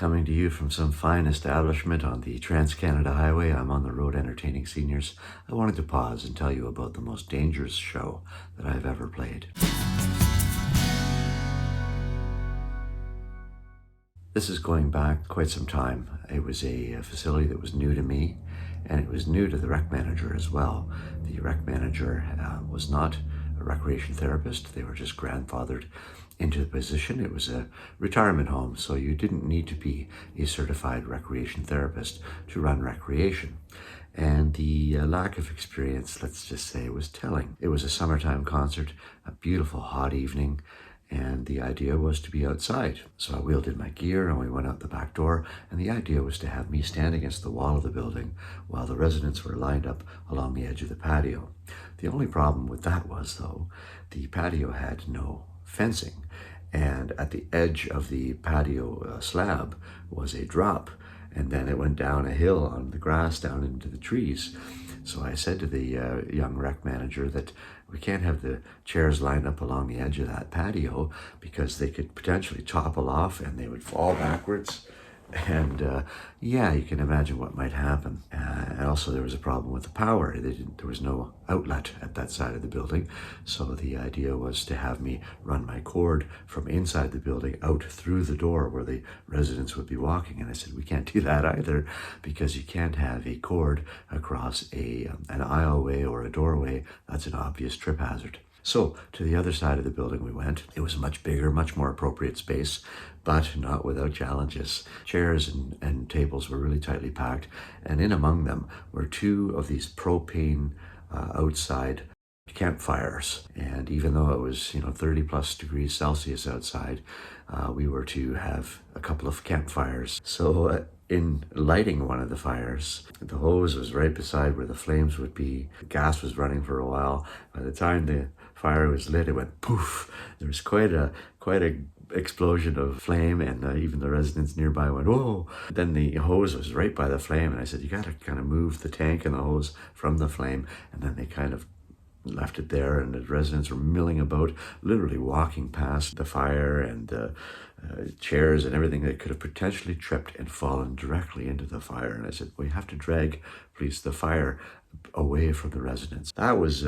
coming to you from some fine establishment on the Trans-Canada Highway. I'm on the road entertaining seniors. I wanted to pause and tell you about the most dangerous show that I've ever played. This is going back quite some time. It was a facility that was new to me, and it was new to the rec manager as well. The rec manager was not a recreation therapist. They were just grandfathered into the position. It was a retirement home, so you didn't need to be a certified recreation therapist to run recreation. And the lack of experience, let's just say, was telling. It was a summertime concert, a beautiful hot evening, and the idea was to be outside. So I wheeled in my gear and we went out the back door, and the idea was to have me stand against the wall of the building while the residents were lined up along the edge of the patio. The only problem with that was, though, the patio had no fencing, and at the edge of the patio slab was a drop, and then it went down a hill on the grass down into the trees. So I said to the young rec manager that we can't have the chairs lined up along the edge of that patio because they could potentially topple off and they would fall backwards. And yeah, you can imagine what might happen. And also there was a problem with the power. There was no outlet at that side of the building. So the idea was to have me run my cord from inside the building out through the door where the residents would be walking. And I said, we can't do that either, because you can't have a cord across an aisleway or a doorway. That's an obvious trip hazard. So to the other side of the building we went. It was a much bigger, much more appropriate space, but not without challenges. Chairs and tables were really tightly packed, and in among them were two of these propane outside campfires. And even though it was 30 plus degrees Celsius outside, we were to have a couple of campfires. So in lighting one of the fires, the hose was right beside where the flames would be. The gas was running for a while. By the time the fire was lit, it went poof. There was quite a explosion of flame, and even the residents nearby went, whoa. Then the hose was right by the flame, and I said, you got to kind of move the tank and the hose from the flame. And then they kind of left it there, and the residents were milling about, literally walking past the fire and chairs and everything that could have potentially tripped and fallen directly into the fire. And I said, we have to drag, please, the fire away from the residents. That was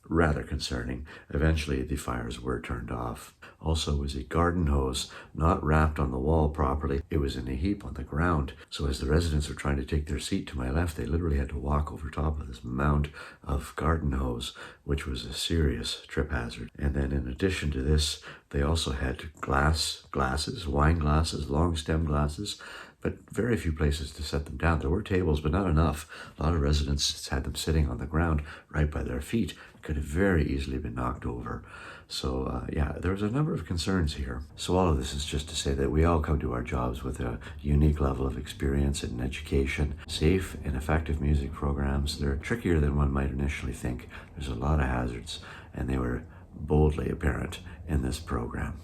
rather concerning. Eventually the fires were turned off. Also was a garden hose not wrapped on the wall properly. It was in a heap on the ground. So as the residents were trying to take their seat to my left, they literally had to walk over top of this mound of garden hose, which was a serious trip hazard. And then in addition to this, they also had glasses, wine glasses, long stem glasses, but very few places to set them down. There were tables, but not enough. A lot of residents had them sitting on the ground right by their feet. It could have very easily been knocked over. So yeah, there was a number of concerns here. So all of this is just to say that we all come to our jobs with a unique level of experience and education. Safe and effective music programs, they're trickier than one might initially think. There's a lot of hazards, and they were boldly apparent in this program.